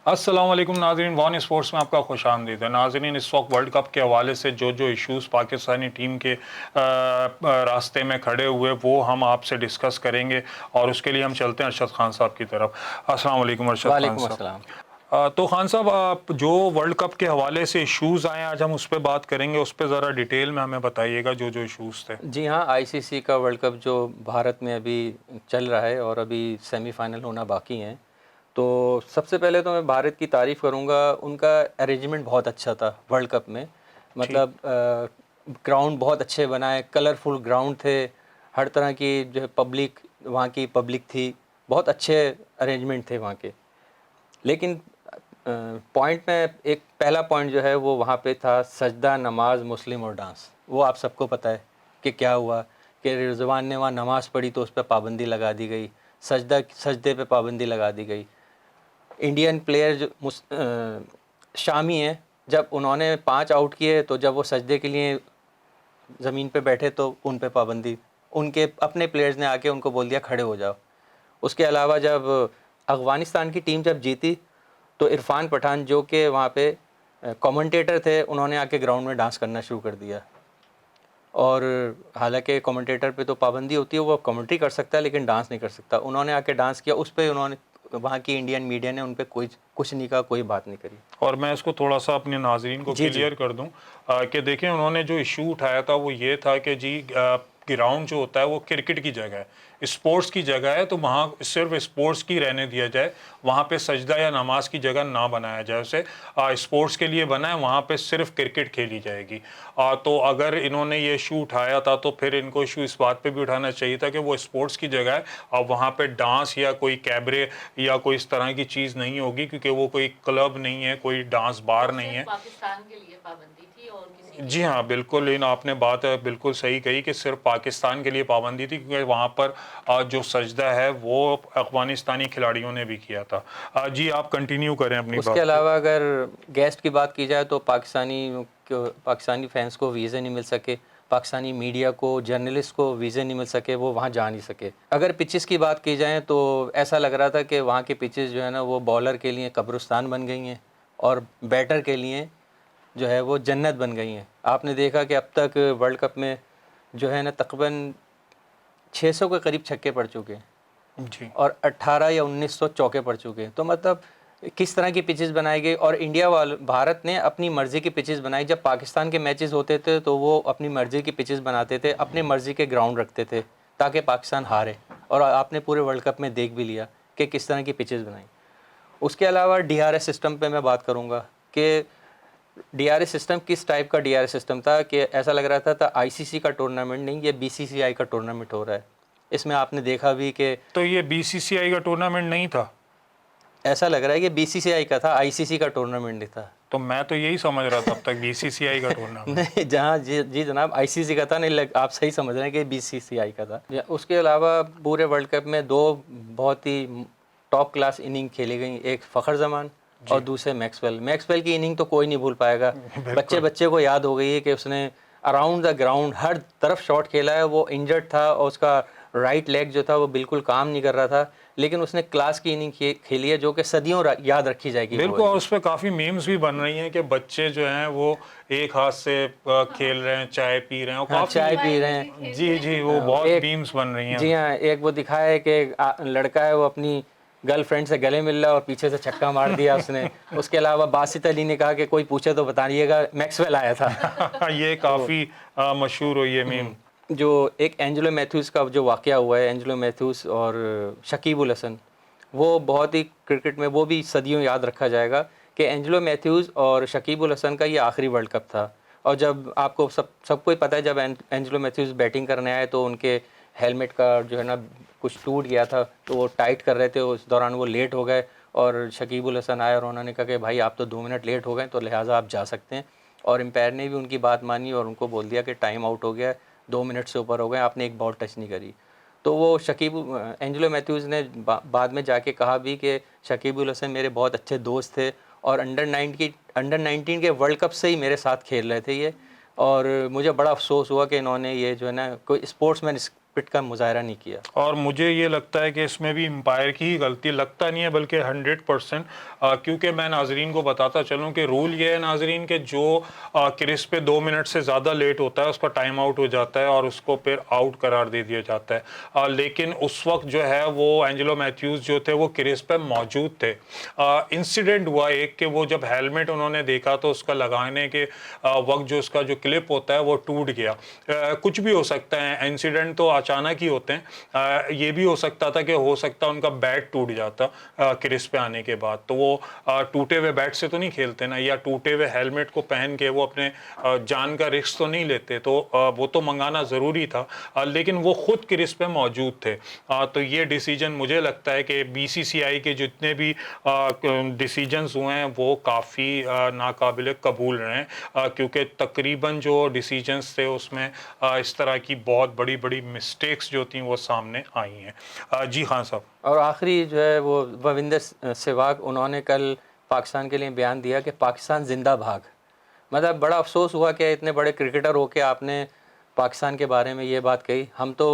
अस्सलाम वालेकुम नाज़रीन, वन स्पोर्ट्स में आपका खुश आमदीद है। नाज़रीन, इस वक्त वर्ल्ड कप के हवाले से जो जो इश्यूज़ पाकिस्तानी टीम के रास्ते में खड़े हुए वो हम आपसे डिस्कस करेंगे और उसके लिए हम चलते हैं अरशद खान साहब की तरफ। अस्सलाम वालेकुम अरशद खान वालेकुम साहब। अस्सलाम। तो खान साहब, आप जो वर्ल्ड कप के हवाले से इश्यूज़ आए आज हम उस पर बात करेंगे, उस पर ज़रा डिटेल में हमें बताइएगा जो जो इश्यूज़ थे। जी हाँ, आईसीसी का वर्ल्ड कप जो भारत में अभी चल रहा है और अभी सेमीफाइनल होना बाकी हैं। तो सबसे पहले तो मैं भारत की तारीफ़ करूँगा, उनका अरेंजमेंट बहुत अच्छा था वर्ल्ड कप में। ठीक। मतलब ग्राउंड बहुत अच्छे बनाए, कलरफुल ग्राउंड थे, हर तरह की जो है पब्लिक, वहाँ की पब्लिक थी, बहुत अच्छे अरेंजमेंट थे वहाँ के। लेकिन पॉइंट में एक पहला पॉइंट जो है वो वहाँ पे था, सजदा, नमाज, मुस्लिम और डांस। वो आप सबको पता है कि क्या हुआ कि रिजवान ने वहाँ नमाज़ पढ़ी तो उस पर पाबंदी लगा दी गई, सजदे पे पाबंदी लगा दी गई। इंडियन प्लेयर जो शामी हैं, जब उन्होंने 5 आउट किए तो जब वो सजदे के लिए ज़मीन पे बैठे तो उन पे पाबंदी, उनके अपने प्लेयर्स ने आके उनको बोल दिया खड़े हो जाओ। उसके अलावा जब अफ़गानिस्तान की टीम जब जीती तो इरफान पठान जो कि वहाँ पे कमेंटेटर थे, उन्होंने आके ग्राउंड में डांस करना शुरू कर दिया। और हालांकि कमेंटेटर पे तो पाबंदी होती है, वो कमेंट्री कर सकता है लेकिन डांस नहीं कर सकता। उन्होंने आके डांस किया, उस पर उन्होंने, वहाँ की इंडियन मीडिया ने उन पर कोई कुछ नहीं कहा, कोई बात नहीं करी। और मैं इसको थोड़ा सा अपने नाजरीन को जी जी क्लियर कर दूं कि देखें, उन्होंने जो इशू उठाया था वो ये था कि जी ग्राउंड जो होता है वो क्रिकेट की जगह है, स्पोर्ट्स की जगह है, तो वहाँ सिर्फ स्पोर्ट्स की रहने दिया जाए, वहाँ पे सजदा या नमाज की जगह ना बनाया जाए उसे। स्पोर्ट्स के लिए बना है, वहाँ पे सिर्फ क्रिकेट खेली जाएगी। तो अगर इन्होंने ये इशू उठाया था तो फिर इनको इशू इस बात पे भी उठाना चाहिए था कि वो स्पोर्ट्स की जगह है, अब वहाँ पे डांस या कोई कैबरे या कोई इस तरह की चीज़ नहीं होगी, क्योंकि वो कोई क्लब नहीं है, कोई डांस बार नहीं है। पाकिस्तान के लिए पाबंदी थी और किसी के जी लिए हाँ, नहीं। बिल्कुल, इन आपने बात बिल्कुल सही कही कि सिर्फ पाकिस्तान के लिए पाबंदी थी, क्योंकि वहाँ पर जो सजदा है वो अफगानिस्तानी खिलाड़ियों ने भी किया था। जी, आप कंटिन्यू करें अपनी उसके बात को। अलावा अगर गेस्ट की बात की जाए तो पाकिस्तानी फैंस को वीज़े नहीं मिल सके, पाकिस्तानी मीडिया को, जर्नलिस्ट को वीज़े नहीं मिल सके, वो वहाँ जा नहीं सके। अगर पिचेस की बात की जाए तो ऐसा लग रहा था कि वहाँ के पिचेस जो है ना वो बॉलर के लिए कब्रिस्तान बन गई हैं और बैटर के लिए जो है वो जन्नत बन गई हैं। आपने देखा कि अब तक वर्ल्ड कप में जो है ना तकरीबन 600 के करीब छक्के पड़ चुके हैं जी। और 18 या 1900 चौके पड़ चुके हैं। तो मतलब किस तरह की पिचेस बनाई गई, और भारत ने अपनी मर्ज़ी की पिचेस बनाई। जब पाकिस्तान के मैचेस होते थे तो वो अपनी मर्ज़ी की पिचेस बनाते थे, अपनी मर्ज़ी के ग्राउंड रखते थे ताकि पाकिस्तान हारे। और आपने पूरे वर्ल्ड कप में देख भी लिया कि किस तरह की पिचेस बनाई। उसके अलावा डीआरएस सिस्टम पे मैं बात करूँगा कि डीआरएस सिस्टम किस टाइप का डीआरएस सिस्टम था कि ऐसा लग रहा था आईसीसी का टूर्नामेंट नहीं, ये बीसीसीआई का टूर्नामेंट हो रहा है। इसमें आपने देखा भी कि तो ये बीसीसीआई का टूर्नामेंट नहीं था? ऐसा लग रहा है कि बीसीसीआई का था, आईसीसी का टूर्नामेंट नहीं था। तो मैं तो यही समझ रहा था अब तक, बीसीसीआई का टूर्नामेंट। नहीं, जहाँ जी जी जनाब, आईसीसी का था। नहीं आप सही समझ रहे हैं कि बीसीसीआई का था। उसके अलावा पूरे वर्ल्ड कप में दो बहुत ही टॉप क्लास इनिंग खेली गई, एक फ़खर जमान और जी। दूसरे मैक्सवेल की इनिंग तो कोई नहीं भूल पाएगा। बच्चे बिल्कुल। बच्चे को याद हो गई है कि उसने अराउंड द ग्राउंड हर तरफ शॉट खेला है। वो इंजर्ड था और उसका राइट लेग जो था वो बिल्कुल काम नहीं कर रहा था, लेकिन उसने क्लास की इनिंग खेली है जो कि सदियों याद रखी जाएगी वो बिल्कुल, और इनिंग। उस पर काफ़ी मीम्स भी बन रही हैं कि बच्चे जो हैं वो एक हाथ से खेल रहे हैं, चाय पी रहे हैं, और हाँ, चाय काफ़ी। पी मोबाइल रहे में भी हैं। खेल जी रहे जी, हैं। वो बहुत एक, मीम्स बन रही जी हैं। हाँ, एक वो दिखाया है कि लड़का है वो अपनी गर्लफ्रेंड से गले मिल रहा है और पीछे से छक्का मार दिया उसने। उसके अलावा बासित अली ने कहा कि कोई पूछे तो बताइएगा मैक्सवेल आया था। ये तो काफ़ी मशहूर हुई है मीम। जो एक एंजेलो मैथ्यूज़ का जो वाक़या हुआ है, एंजेलो मैथ्यूज़ और शकीब उल हसन, वो बहुत ही क्रिकेट में वो भी सदियों याद रखा जाएगा कि एंजेलो मैथ्यूज़ और शकीब उल हसन का ये आखिरी वर्ल्ड कप था। और जब आपको सबको ही पता है, जब एंजेलो मैथ्यूज़ बैटिंग करने आए तो उनके हेलमेट का जो है ना कुछ टूट गया था, तो वो टाइट कर रहे थे, उस दौरान वो लेट हो गए। और शकीब उल हसन आए और उन्होंने कहा कि भाई आप तो 2 मिनट लेट हो गए, तो लिहाजा आप जा सकते हैं। और एम्पायर ने भी उनकी बात मानी और उनको बोल दिया कि टाइम आउट हो गया है, 2 मिनट से ऊपर हो गए, आपने एक बॉल टच नहीं करी। तो वो एंजेलो मैथ्यूज़ ने बाद में जाके कहा भी कि शकीब उल हसन मेरे बहुत अच्छे दोस्त थे और अंडर 19 के वर्ल्ड कप से ही मेरे साथ खेल रहे थे ये। और मुझे बड़ा अफसोस हुआ कि इन्होंने ये जो है ना कोई स्पोर्ट्समैन पिट का मुजाहरा नहीं किया। और मुझे ये लगता है कि इसमें भी एम्पायर की ही गलती, लगता नहीं है बल्कि 100%, क्योंकि मैं नाजरीन को बताता चलूँ कि रूल ये है नाजरीन के जो क्रिस पे 2 मिनट से ज़्यादा लेट होता है उसका टाइम आउट हो जाता है और उसको फिर आउट करार दे दिया जाता है। लेकिन उस वक्त जो है वो एंजेलो मैथ्यूज़ जो थे वो क्रिस पे मौजूद थे। इंसिडेंट हुआ एक कि वो जब हेलमेट उन्होंने देखा तो उसका लगाने के वक्त जो उसका जो क्लिप होता है वो टूट गया। कुछ भी हो सकता है, इंसिडेंट तो अचानक ही होते हैं। ये भी हो सकता था कि हो सकता उनका बैट टूट जाता क्रिस पे आने के बाद, तो वो टूटे हुए बैट से तो नहीं खेलते ना, या टूटे हुए हेलमेट को पहन के वो अपने जान का रिस्क तो नहीं लेते, तो वो तो मंगाना ज़रूरी था। लेकिन वो खुद क्रिस पे मौजूद थे। तो ये डिसीजन मुझे लगता है कि बीसीसीआई के जितने भी डिसीजंस हुए हैं वो काफ़ी नाकाबिल कबूल रहे हैं, क्योंकि तकरीबन जो डिसीजंस थे उसमें इस तरह की बहुत बड़ी बड़ी मिस्टेक्स जो थी वो सामने आई हैं। जी हाँ साहब। और आखिरी जो है वो रविंदर सहवाग, उन्होंने कल पाकिस्तान के लिए बयान दिया कि पाकिस्तान जिंदा भाग। मतलब बड़ा अफसोस हुआ कि इतने बड़े क्रिकेटर हो के आपने पाकिस्तान के बारे में ये बात कही। हम तो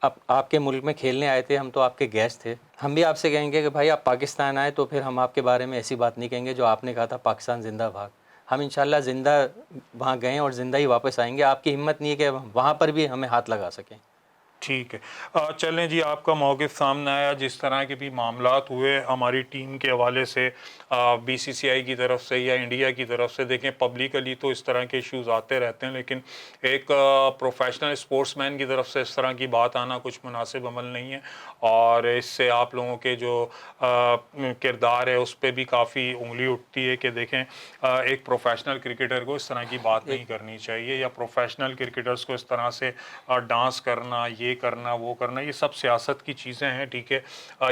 आपके मुल्क में खेलने आए थे, हम तो आपके गेस्ट थे। हम भी आपसे कहेंगे कि भाई आप पाकिस्तान आए तो फिर हम आपके बारे में ऐसी बात नहीं कहेंगे जो आपने कहा था पाकिस्तान जिंदा भाग। हम इंशाल्लाह ज़िंदा वहाँ गए और ज़िंदा ही वापस आएंगे। आपकी हिम्मत नहीं है कि वहाँ पर भी हमें हाथ लगा सकें। ठीक है। चलें जी, आपका मौक़िफ़ सामने आया। जिस तरह के भी मामलात हुए हमारी टीम के हवाले से बीसीसीआई की तरफ से या इंडिया की तरफ से, देखें पब्लिकली तो इस तरह के इश्यूज़ आते रहते हैं, लेकिन एक प्रोफेशनल स्पोर्ट्समैन की तरफ से इस तरह की बात आना कुछ मुनासिब अमल नहीं है, और इससे आप लोगों के जो किरदार है उस पर भी काफ़ी उंगली उठती है कि देखें एक प्रोफेशनल क्रिकेटर को इस तरह की बात नहीं करनी चाहिए, या प्रोफेशनल क्रिकेटर्स को इस तरह से डांस करना, ये करना, वो करना, ये सब सियासत की चीज़ें हैं। ठीक है,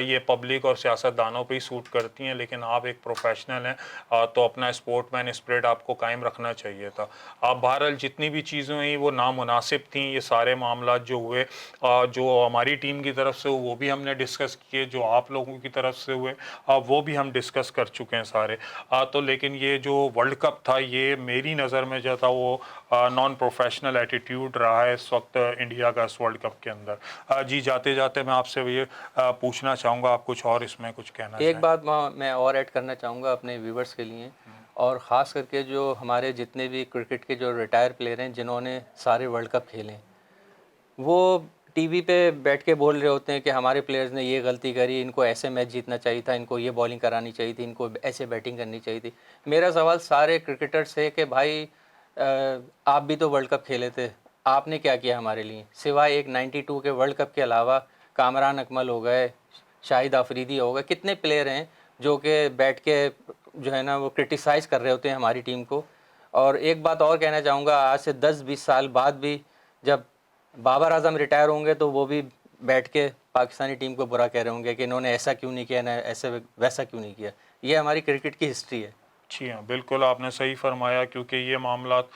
ये पब्लिक और सियासतदानों पे ही सूट करती हैं, लेकिन आप एक प्रोफेशनल हैं तो अपना स्पोर्टमैन स्पिरिट आपको कायम रखना चाहिए था। आप बहरहाल जितनी भी चीज़ें हुई वो नामुनासिब थी। ये सारे मामलात जो हुए, जो हमारी टीम की तरफ से वो भी हमने डिस्कस किए, जो आप लोगों की तरफ से हुए वो भी हम डिस्कस कर चुके हैं सारे। तो लेकिन ये जो वर्ल्ड कप था ये मेरी नज़र में जो था वो नॉन प्रोफेशनल एटीट्यूड रहा है इस वक्त इंडिया का इस वर्ल्ड कप के अंदर। जी, जाते जाते मैं आपसे ये पूछना चाहूँगा, आप कुछ और इसमें कुछ कहना एक चाहें? बात मैं और ऐड करना चाहूँगा अपने व्यूवर्स के लिए, और ख़ास करके जो हमारे जितने भी क्रिकेट के जो रिटायर प्लेयर हैं जिन्होंने सारे वर्ल्ड कप खेले हैं, वो टीवी पे बैठ के बोल रहे होते हैं कि हमारे प्लेयर्स ने ये गलती करी, इनको ऐसे मैच जीतना चाहिए था, इनको ये बॉलिंग करानी चाहिए थी, इनको ऐसे बैटिंग करनी चाहिए थी। मेरा सवाल सारे क्रिकेटर्स से कि भाई आप भी तो वर्ल्ड कप खेले थे, आपने क्या किया हमारे लिए? सिवाय एक 92 के वर्ल्ड कप के अलावा कामरान अकमल हो गए, शाहिद आफरीदी हो गए, कितने प्लेयर हैं जो कि बैठ के जो है ना वो क्रिटिसाइज़ कर रहे होते हैं हमारी टीम को। और एक बात और कहना चाहूँगा, आज से 10-20 साल बाद भी जब बाबर आजम रिटायर होंगे तो वो भी बैठ के पाकिस्तानी टीम को बुरा कह रहे होंगे कि इन्होंने ऐसा क्यों नहीं किया, ना ऐसे वैसा क्यों नहीं किया। ये हमारी क्रिकेट की हिस्ट्री है। जी हाँ, बिल्कुल आपने सही फरमाया, क्योंकि ये मामलात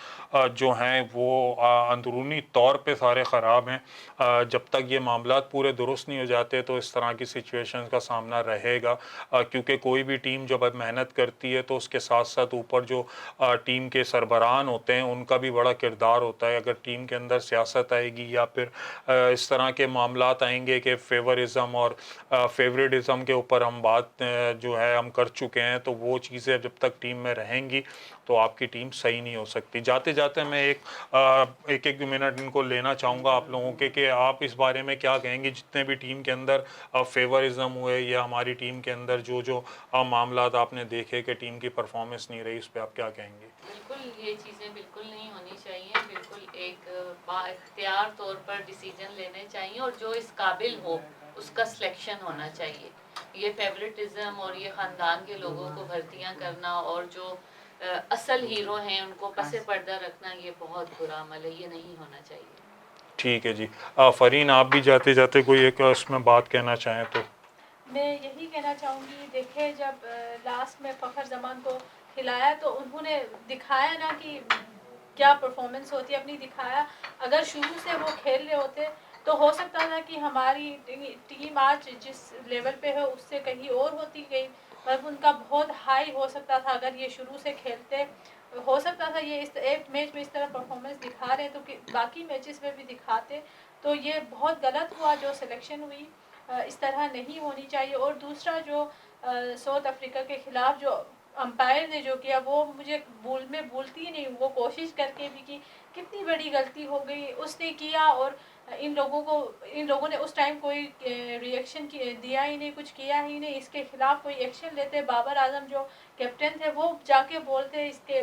जो हैं वो अंदरूनी तौर पे सारे ख़राब हैं। जब तक ये मामलात पूरे दुरुस्त नहीं हो जाते तो इस तरह की सिचुएशंस का सामना रहेगा, क्योंकि कोई भी टीम जब अब मेहनत करती है तो उसके साथ साथ ऊपर जो टीम के सरबराहान होते हैं उनका भी बड़ा किरदार होता है। अगर टीम के अंदर सियासत आएगी या फिर इस तरह के मामलात आएंगे कि फेवरिज़म और फेवरेटिज़म के ऊपर हम बात जो है हम कर चुके हैं, तो वो चीज़ें जब तक टीम में रहेंगी तो आपकी टीम सही नहीं हो सकती। जाते जाते मैं एक एक मिनट इनको लेना चाहूँगा आप लोगों के कि आप इस बारे में क्या कहेंगे, जितने भी टीम के अंदर फेवरिज्म हुए या हमारी टीम के अंदर जो जो मामलात आपने देखे कि टीम की परफॉर्मेंस नहीं रही, उस पर आप क्या कहेंगे? बिल्कुल ये चीज़ें बिल्कुल नहीं होनी चाहिए। बिल्कुल एक बाइख्तियार तौर पर डिसीजन लेने चाहिए और जो इस काबिल हो उसका सिलेक्शन होना चाहिए। ये फेवरेटिज्म और ये ख़ानदान के लोगों को भर्तियां करना और जो असल हीरो हैं उनको पसे पर्दा रखना, ये बहुत बुरा अमल है, ये नहीं होना चाहिए। ठीक है जी। फ़रीन, आप भी जाते जाते कोई एक उसमें बात कहना चाहें तो? मैं यही कहना चाहूँगी, देखें जब लास्ट में फ़खर जमान को खिलाया तो उन्होंने दिखाया ना कि क्या परफॉर्मेंस होती है, अपनी दिखाया। अगर शुरू से वो खेल रहे होते तो हो सकता था कि हमारी टीम आज जिस लेवल पे है उससे कहीं और होती गई, मतलब उनका बहुत हाई हो सकता था अगर ये शुरू से खेलते। हो सकता था ये इस एक मैच में इस तरह परफॉर्मेंस दिखा रहे हैं तो कि बाकी मैचेस में भी दिखाते। तो ये बहुत गलत हुआ जो सिलेक्शन हुई, इस तरह नहीं होनी चाहिए। और दूसरा जो साउथ अफ्रीका के ख़िलाफ़ जो अंपायर ने जो किया वो मुझे मैं भूलती ही नहीं, वो कोशिश करके भी कि कितनी बड़ी गलती हो गई उसने किया। और इन लोगों ने उस टाइम कोई रिएक्शन दिया ही नहीं, कुछ किया ही नहीं, इसके खिलाफ कोई एक्शन लेते। बाबर आजम जो कैप्टन थे वो जाके बोलते, इसके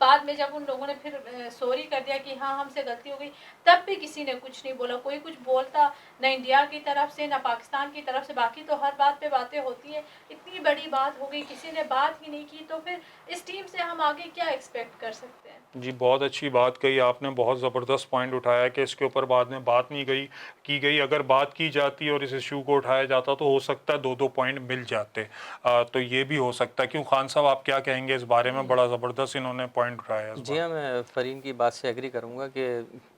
बाद में जब उन लोगों ने फिर सॉरी कर दिया कि हाँ हमसे गलती हो गई, तब भी किसी ने कुछ नहीं बोला, कोई कुछ बोलता ना इंडिया की तरफ से ना पाकिस्तान की तरफ से। बाकी तो हर बात पे बातें होती है, इतनी बड़ी बात हो गई किसी ने बात ही नहीं की, तो फिर इस टीम से हम आगे क्या एक्सपेक्ट कर सकते हैं। जी, बहुत अच्छी बात कही आपने, बहुत ज़बरदस्त पॉइंट उठाया कि इसके ऊपर बाद में बात नहीं की गई। अगर बात की जाती और इस इशू को उठाया जाता तो हो सकता है 2-2 पॉइंट मिल जाते। तो ये भी हो सकता है। क्यों खान साहब, आप क्या कहेंगे इस बारे में? बड़ा ज़बरदस्त इन्होंने पॉइंट उठाया है इस जी बार। हाँ, मैं फ़रीन की बात से एग्री करूँगा कि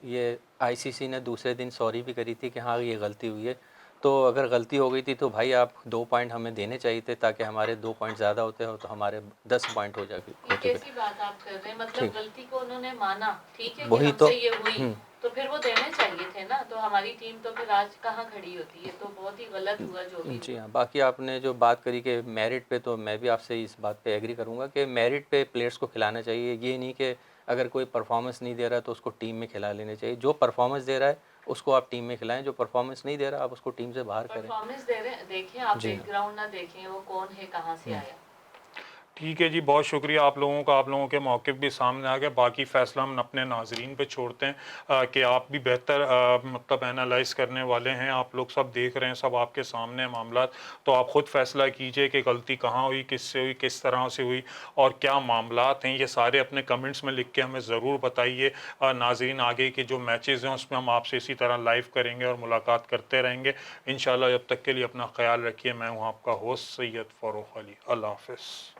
ये आईसीसी ने दूसरे दिन सॉरी भी करी थी कि हाँ ये गलती हुई है। तो अगर गलती हो गई थी तो भाई आप 2 पॉइंट हमें देने चाहिए थे, ताकि हमारे 2 पॉइंट ज़्यादा होते हो तो हमारे 10 पॉइंट हो ये चुके। कैसी बात आप कर रहे हैं? मतलब ठीक, गलती को उन्होंने माना, ठीक है कि वही तो। हमसे ये हुई, तो फिर वो देने चाहिए थे ना। तो हमारी टीम तो फिर आज कहाँ खड़ी होती है? तो बहुत ही गलत हुआ जो भी जी हुआ। हाँ, बाकी आपने जो बात करी कि मेरिट पे, तो मैं भी आपसे इस बात पे एग्री करूँगा कि मेरिट पे प्लेयर्स को खिलाना चाहिए। ये नहीं कि अगर कोई परफॉर्मेंस नहीं दे रहा है तो उसको टीम में खिला लेना चाहिए। जो परफॉर्मेंस दे रहा है उसको आप टीम में खिलाएं, जो परफॉर्मेंस नहीं दे रहा आप उसको टीम से बाहर करें। परफॉर्मेंस दे रहे हैं, देखें आप जी हाँ। बैकग्राउंड ना देखें वो कौन है, कहाँ से आया। ठीक है जी, बहुत शुक्रिया आप लोगों का। आप लोगों के मौक़िफ़ भी सामने आ गए। बाकी फ़ैसला हम अपने नाज़रीन पे छोड़ते हैं कि आप भी बेहतर मतलब एनालाइज़ करने वाले हैं। आप लोग सब देख रहे हैं, सब आपके सामने मामलात। तो आप ख़ुद फ़ैसला कीजिए कि गलती कहाँ हुई, किससे हुई, किस तरह से हुई और क्या मामलात हैं। ये सारे अपने कमेंट्स में लिख के हमें ज़रूर बताइए। नाज़रीन, आगे के जो मैचेज़ हैं उसमें हम आपसे इसी तरह लाइव करेंगे और मुलाकात करते रहेंगे इंशाअल्लाह। जब तक के लिए अपना ख़्याल रखिए। मैं हूँ आपका होस्ट सैयद फ़ारूक अली। अल्लाह हाफ़िज़।